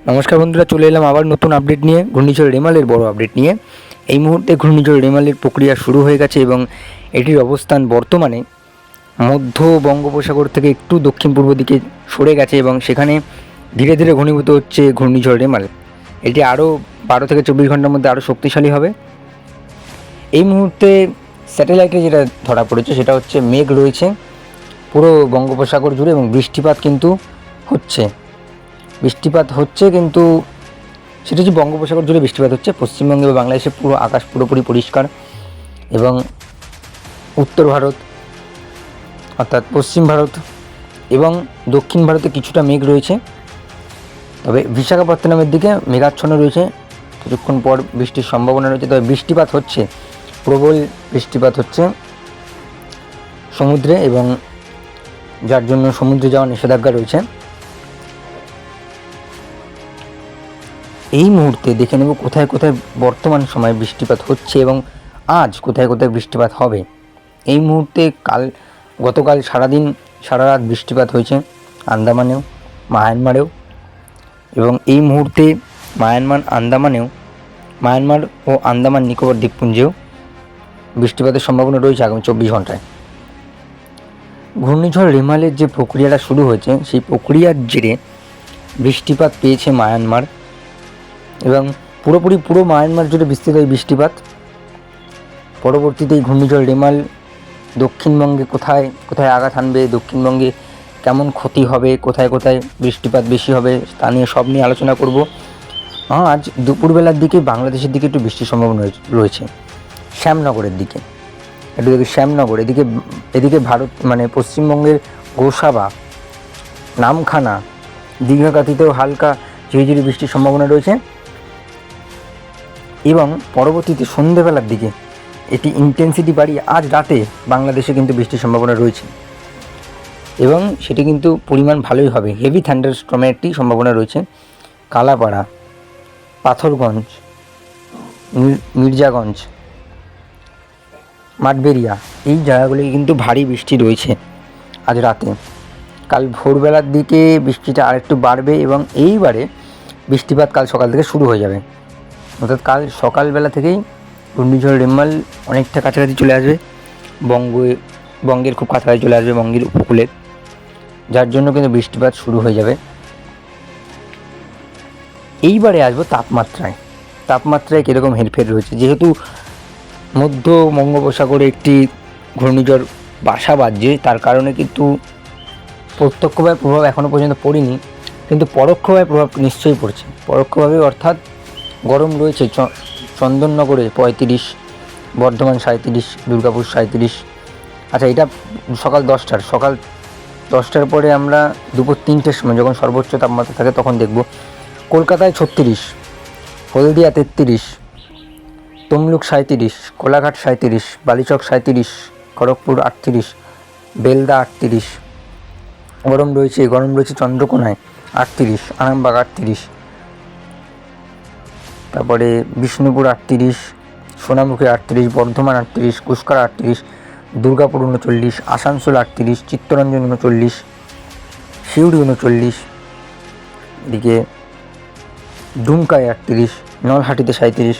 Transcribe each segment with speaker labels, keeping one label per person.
Speaker 1: নমস্কার বন্ধুরা, চলে এলাম আবার নতুন আপডেট নিয়ে, ঘূর্ণিঝড় রেমালের বড় আপডেট নিয়ে। এই মুহূর্তে ঘূর্ণিঝড় রেমালের প্রক্রিয়া শুরু হয়ে গেছে এবং এটির অবস্থান বর্তমানে মধ্য বঙ্গোপসাগর থেকে একটু দক্ষিণ পূর্ব দিকে সরে গেছে এবং সেখানে ধীরে ধীরে ঘনীভূত হচ্ছে ঘূর্ণিঝড় রেমাল। এটি আরও 12 থেকে 24 ঘন্টার মধ্যে আরও শক্তিশালী হবে। এই মুহূর্তে স্যাটেলাইটে যেটা ধরা পড়েছে সেটা হচ্ছে মেঘ রয়েছে পুরো বঙ্গোপসাগর জুড়ে এবং বৃষ্টিপাত কিন্তু হচ্ছে কিন্তু সেটা হচ্ছে বঙ্গোপসাগর জুড়ে বৃষ্টিপাত হচ্ছে। পশ্চিমবঙ্গে বা বাংলাদেশে পুরো আকাশ পুরোপুরি পরিষ্কার এবং উত্তর ভারত অর্থাৎ পশ্চিম ভারত এবং দক্ষিণ ভারতে কিছুটা মেঘ রয়েছে, তবে বিশাখাপত্তনমের দিকে মেঘাচ্ছন্ন রয়েছে। কিছুক্ষণ পর বৃষ্টির সম্ভাবনা রয়েছে, তবে বৃষ্টিপাত হচ্ছে, প্রবল বৃষ্টিপাত হচ্ছে সমুদ্রে এবং যার জন্য সমুদ্রে যাওয়ার নিষেধাজ্ঞা রয়েছে। এই মুহূর্তে দেখে নেব কোথায় কোথায় বর্তমান সময়ে বৃষ্টিপাত হচ্ছে এবং আজ কোথায় কোথায় বৃষ্টিপাত হবে। এই মুহূর্তে গতকাল সারা রাত বৃষ্টিপাত হয়েছে আন্দামানেও, মায়ানমারেও, এবং এই মুহূর্তে মায়ানমার ও আন্দামান নিকোবর দ্বীপপুঞ্জেও বৃষ্টিপাতের সম্ভাবনা রয়েছে আগামী 24 ঘন্টায়। ঘূর্ণিঝড় রেমালের যে প্রক্রিয়াটা শুরু হয়েছে সেই প্রক্রিয়ার জেরে বৃষ্টিপাত পেয়েছে মায়ানমার এবং পুরো মায়ানমার জুড়ে বিস্তৃত এই বৃষ্টিপাত। পরবর্তীতে এই ঘূর্ণিঝড় রেমাল দক্ষিণবঙ্গে কোথায় কোথায় আঘাত হানবে, দক্ষিণবঙ্গে কেমন ক্ষতি হবে, কোথায় কোথায় বৃষ্টিপাত বেশি হবে তা নিয়ে সব নিয়ে আলোচনা করব। আজ দুপুরবেলার দিকে বাংলাদেশের দিকে একটু বৃষ্টির সম্ভাবনা রয়েছে, শ্যামনগরের দিকে শ্যামনগর এদিকে ভারত মানে পশ্চিমবঙ্গের গোসাবা, নামখানা, দীঘাকাতিতেও হালকা ঝিরিঝিরি বৃষ্টির সম্ভাবনা রয়েছে এবং পরবর্তীতে সন্ধ্যেবেলার দিকে এটি ইন্টেন্সিটি বাড়িয়ে আজ রাতে বাংলাদেশে কিন্তু বৃষ্টির সম্ভাবনা রয়েছে এবং সেটি কিন্তু পরিমাণ ভালোই হবে। হেভি থান্ডারস্টর্মের একটি সম্ভাবনা রয়েছে কালাপাড়া, পাথরগঞ্জ, মির্জাগঞ্জ, মাঠবেড়িয়া এই জায়গাগুলি কিন্তু ভারী বৃষ্টি রয়েছে আজ রাতে। কাল ভোরবেলার দিকে বৃষ্টিটা আরেকটু বাড়বে এবং এইবারে বৃষ্টিপাত কাল সকাল থেকে শুরু হয়ে যাবে, অর্থাৎ কাল সকালবেলা থেকেই ঘূর্ণিঝড় রেমাল অনেকটা কাছাকাছি চলে আসবে, বঙ্গের খুব কাছাকাছি চলে আসবে, বঙ্গের উপকূলে, যার জন্য কিন্তু বৃষ্টিপাত শুরু হয়ে যাবে। এইবারে আসবো তাপমাত্রায় কীরকম হেরফের রয়েছে। যেহেতু মধ্য বঙ্গোপসাগরে একটি ঘূর্ণিঝড় বাসা বাঁধছে, তার কারণে কিন্তু প্রত্যক্ষভাবে প্রভাব এখনও পর্যন্ত পড়েনি, কিন্তু পরোক্ষভাবে প্রভাব নিশ্চয়ই পড়ছে। পরোক্ষভাবে অর্থাৎ গরম রয়েছে চন্দননগরে 35, বর্ধমান 37, দুর্গাপুর 37। আচ্ছা, এটা সকাল 10টার পরে আমরা দুপুর 3টের সময় যখন সর্বোচ্চ তাপমাত্রা থাকে তখন দেখব। কলকাতায় 36, হলদিয়া 33, তমলুক 37, কোলাঘাট 37, বালিচক 37, খড়গপুর 38, বেলদা 38, গরম রয়েছে চন্দ্রকোনায় 38, আরামবাগ 38, তারপরে বিষ্ণুপুর 38, সোনামুখী 38, বর্ধমান 38, কুষ্কার 38, দুর্গাপুর 39, আসানসোল 38, চিত্তরঞ্জন 39, সিউড়ি 39, এদিকে দুমকায় 38, নলহাটিতে 37,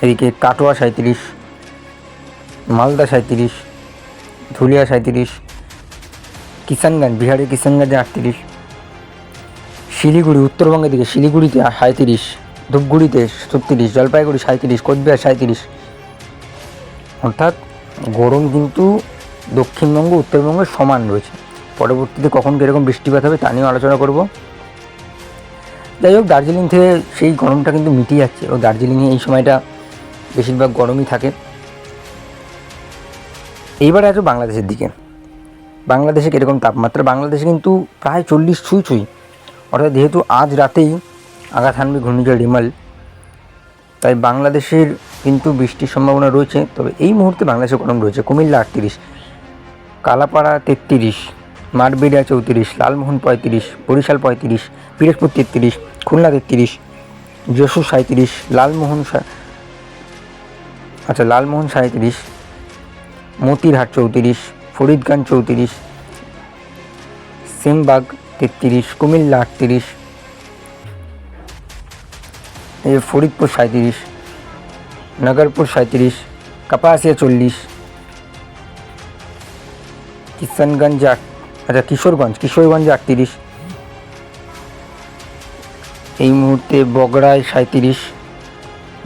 Speaker 1: এদিকে কাটোয়া 37, মালদা 37, ধুলিয়া 37, কিষানগঞ্জ বিহারের কিষানগঞ্জে 38, শিলিগুড়ি উত্তরবঙ্গের দিকে শিলিগুড়িতে 37, ধূপগুড়িতে 36, জলপাইগুড়ি 37, কোচবিহার 37। অর্থাৎ গরম কিন্তু দক্ষিণবঙ্গ উত্তরবঙ্গ সমান রয়েছে। পরবর্তীতে কখন কীরকম বৃষ্টিপাত হবে তা নিয়েও আলোচনা করব। যাই হোক, দার্জিলিং থেকে সেই গরমটা কিন্তু মিটিয়ে যাচ্ছে ও দার্জিলিংয়ে এই সময়টা বেশিরভাগ গরমই থাকে। এইবারে আসো বাংলাদেশের দিকে। বাংলাদেশে কীরকম তাপমাত্রা? বাংলাদেশে কিন্তু প্রায় 40 ছুঁই, অর্থাৎ যেহেতু আজ রাতেই আঘাত হানবে ঘূর্ণিঝড় রেমাল, তাই বাংলাদেশের কিন্তু বৃষ্টির সম্ভাবনা রয়েছে। তবে এই মুহূর্তে বাংলাদেশে গরম রয়েছে। কুমিল্লা 38, কালাপাড়া 33, মাঠবেড়িয়া 34, লালমোহন 35, বরিশাল 35, পিরোজপুর 33, খুলনা 33, যশোর 37, লালমোহন 37, মতিরহাট 34, ফরিদগঞ্জ 34, সেমবাগ 33, কুমিল্লা 38, এই ফরিদপুর 37, নগরপুর 37, কাপাসিয়া 40, কিষানগঞ্জ কিশোরগঞ্জ 38, এই মুহূর্তে বগড়ায় 37,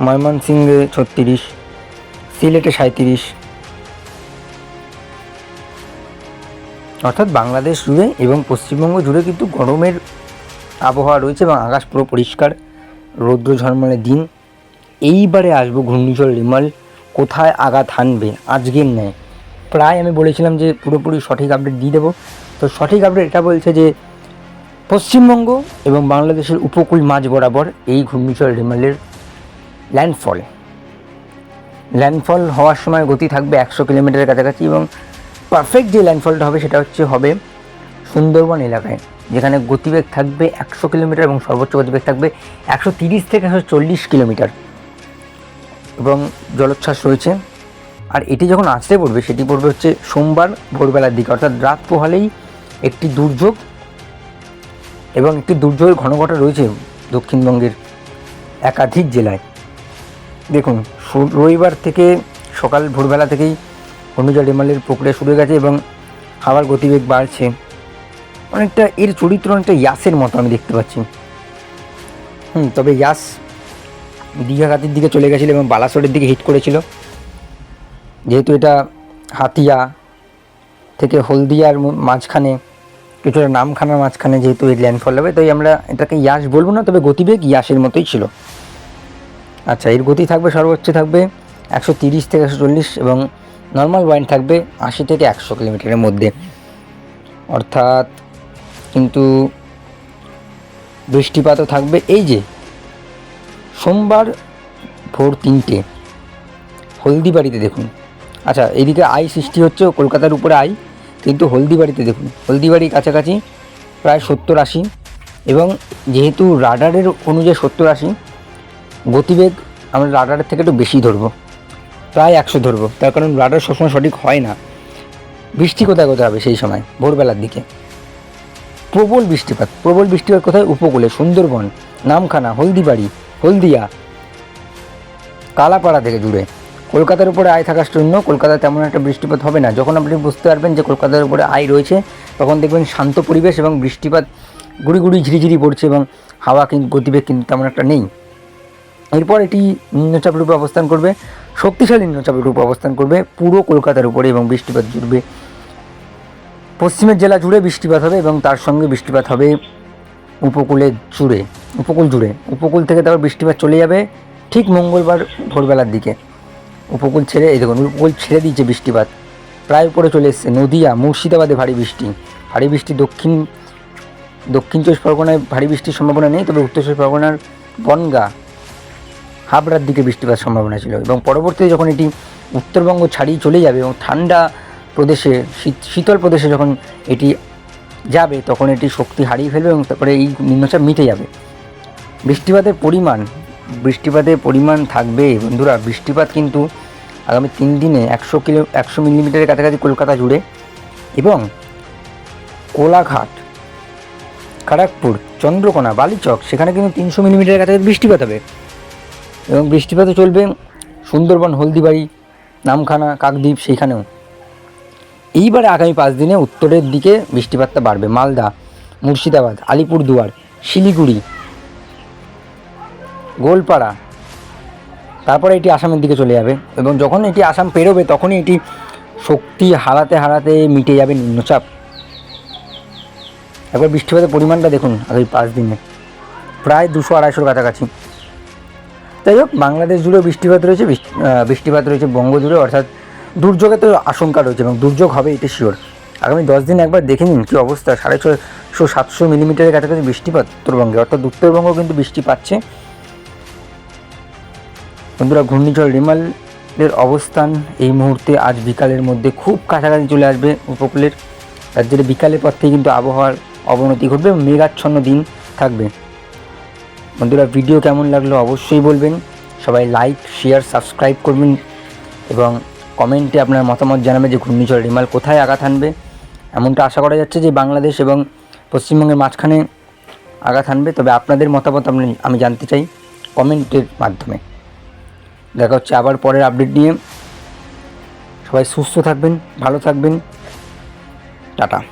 Speaker 1: ময়মনসিংহে 36, সিলেটে 37, অর্থাৎ বাংলাদেশ জুড়ে এবং পশ্চিমবঙ্গ জুড়ে কিন্তু গরমের আবহাওয়া রয়েছে এবং আকাশ পুরো পরিষ্কার, রৌদ্র ঝলমলে দিন। এইবারে আসবো ঘূর্ণিঝড় রিমাল কোথায় আঘাত হানবে আজকের ন্যায়। প্রায় আমি বলেছিলাম যে পুরোপুরি সঠিক আপডেট দিয়ে দেবো। তো সঠিক আপডেট এটা বলছে যে পশ্চিমবঙ্গ এবং বাংলাদেশের উপকূল মাঝ বরাবর এই ঘূর্ণিঝড় রিমালের ল্যান্ডফল হওয়ার সময় গতি থাকবে 100 কিলোমিটারের কাছাকাছি এবং পারফেক্ট যে ল্যান্ডফলটা হবে সেটা হবে সুন্দরবন এলাকায়, যেখানে গতিবেগ থাকবে 100 কিলোমিটার এবং সর্বোচ্চ গতিবেগ থাকবে 130 থেকে 140 কিলোমিটার এবং জলোচ্ছ্বাস রয়েছে। আর এটি যখন আছড়ে পড়বে সেটি পড়বে হচ্ছে সোমবার ভোরবেলার দিকে, অর্থাৎ রাত পোহালেই একটি দুর্যোগ এবং একটি দুর্যোগের ঘনঘটা রয়েছে দক্ষিণবঙ্গের একাধিক জেলায়। দেখুন রবিবার থেকে সকাল ভোরবেলা থেকেই ঘূর্ণিঝড় রিমালের প্রক্রিয়া শুরু হয়ে গেছে এবং হাওয়ার গতিবেগ বাড়ছে। অনেকটা এর চরিত্র অনেকটা ইয়াসের মতো আমি দেখতে পাচ্ছি। তবে ইয়াস দীঘাঘাতির দিকে চলে গেছিলো এবং বালাসোরের দিকে হিট করেছিল। যেহেতু এটা হাতিয়া থেকে হলদিয়ার মাঝখানে, কিছুটা নামখানার মাঝখানে যেহেতু এই ল্যান্ডফল হবে, তাই আমরা এটাকে ইয়াস বলবো না, তবে গতিবেগ ইয়াসের মতোই ছিল। আচ্ছা, এর গতি থাকবে সর্বোচ্চ থাকবে 130 থেকে 140 এবং নর্মাল ওয়াইন্ড থাকবে 80 থেকে 100 কিলোমিটারের মধ্যে। অর্থাৎ কিন্তু বৃষ্টিপাতও থাকবে। এই যে সোমবার ভোর 3টে হলদিবাড়িতে দেখুন, আচ্ছা এইদিকে আই সৃষ্টি হচ্ছে কলকাতার উপরে আই, কিন্তু হলদিবাড়িতে দেখুন, হলদিবাড়ির কাছাকাছি প্রায় 70-80 এবং যেহেতু রাডারের অনুযায়ী 70-80 গতিবেগ আমরা রাডারের থেকে একটু বেশি ধরবো, প্রায় 100 ধরবো, তার কারণ রাডার সবসময় সঠিক হয় না। বৃষ্টি কোথায় কোথায় হবে সেই সময় ভোরবেলার দিকে? প্রবল বৃষ্টিপাত কোথায়? উপকূলে, সুন্দরবন, নামখানা, হলদিবাড়ি, হলদিয়া, কালাপাড়া থেকে জুড়ে। কলকাতার উপরে আয় থাকার জন্য কলকাতায় তেমন একটা বৃষ্টিপাত হবে না। যখন আপনি বুঝতে পারবেন যে কলকাতার উপরে আয় রয়েছে, তখন দেখবেন শান্ত পরিবেশ এবং বৃষ্টিপাত গুড়ি গুড়ি ঝিরিঝিরি পড়ছে এবং হাওয়া কিন্তু গতিবেগ কিন্তু তেমন একটা নেই। এরপর এটি নিম্নচাপের উপরে অবস্থান করবে, শক্তিশালী নিম্নচাপের উপরে অবস্থান করবে পুরো কলকাতার উপরে এবং বৃষ্টিপাত জুড়বে পশ্চিমের জেলা জুড়ে বৃষ্টিপাত হবে এবং তার সঙ্গে বৃষ্টিপাত হবে উপকূল থেকে তারপর বৃষ্টিপাত চলে যাবে ঠিক মঙ্গলবার ভোরবেলার দিকে। উপকূল ছেড়ে, এই দেখুন উপকূল ছেড়ে দিয়েছে বৃষ্টিপাত, প্রায় উপরে চলে এসছে। নদিয়া, মুর্শিদাবাদে ভারী বৃষ্টি, দক্ষিণ 24 পরগনায় ভারী বৃষ্টির সম্ভাবনা নেই, তবে উত্তর 24 পরগনার বনগাঁ, হাবড়ার দিকে বৃষ্টিপাত সম্ভাবনা ছিল এবং পরবর্তীতে যখন এটি উত্তরবঙ্গ ছাড়িয়ে চলে যাবে এবং ঠান্ডা প্রদেশে, শীতল প্রদেশে যখন এটি যাবে, তখন এটি শক্তি হারিয়ে ফেলবে এবং তারপরে এই নিম্নচাপ মিটে যাবে। বৃষ্টিপাতের পরিমাণ থাকবে বন্ধুরা। বৃষ্টিপাত কিন্তু আগামী 3 দিনে 100 মিলিমিটারের কাছাকাছি কলকাতা জুড়ে এবং কোলাঘাট, খড়গপুর, চন্দ্রকোনা, বালিচক সেখানে কিন্তু 300 মিলিমিটারের কাছাকাছি বৃষ্টিপাত হবে এবং বৃষ্টিপাতও চলবে সুন্দরবন, হলদিবাড়ি, নামখানা, কাকদ্বীপ সেইখানেও। এইবারে আগামী 5 দিনে উত্তরের দিকে বৃষ্টিপাতটা বাড়বে। মালদা, মুর্শিদাবাদ, আলিপুরদুয়ার, শিলিগুড়ি, গোলপাড়া, তারপরে এটি আসামের দিকে চলে যাবে এবং যখন এটি আসাম পেরোবে তখনই এটি শক্তি হারাতে মিটে যাবে নিম্নচাপ। একবার বৃষ্টিপাতের পরিমাণটা দেখুন আগামী 5 দিনে প্রায় 200-250 কাছাকাছি। যাই হোক, বাংলাদেশ জুড়েও বৃষ্টিপাত রয়েছে বঙ্গ জুড়ে, অর্থাৎ দুর্যোগের তো আশঙ্কা রয়েছে এবং দুর্যোগ হবে এটা শিওর। আগামী 10 দিন একবার দেখে নিন কী অবস্থা। 650-700 মিলিমিটারের কাছাকাছি বৃষ্টিপাত উত্তরবঙ্গে, অর্থাৎ উত্তরবঙ্গ কিন্তু বৃষ্টি পাচ্ছে। বন্ধুরা, ঘূর্ণিঝড় রিমালের অবস্থান এই মুহূর্তে আজ বিকালের মধ্যে খুব কাছাকাছি চলে আসবে উপকূলের। রাজ্যের বিকালের পর থেকে কিন্তু আবহাওয়ার অবনতি ঘটবে এবং মেঘাচ্ছন্ন দিন থাকবে। বন্ধুরা, ভিডিও কেমন লাগলো অবশ্যই বলবেন। সবাই লাইক, শেয়ার, সাবস্ক্রাইব করবেন এবং কমেন্টে আপনার মতামত জানাবেন যে ঘূর্ণিঝড় রিমাল কোথায় আঘাত হানবে। এমনটা আশা করা যাচ্ছে যে বাংলাদেশ এবং পশ্চিমবঙ্গের মাঝখানে আঘাত হানবে, তবে আপনাদের মতামত আমি জানতে চাই কমেন্টের মাধ্যমে। দেখা হচ্ছে আবার পরের আপডেট নিয়ে। সবাই সুস্থ থাকবেন, ভালো থাকবেন, টাটা।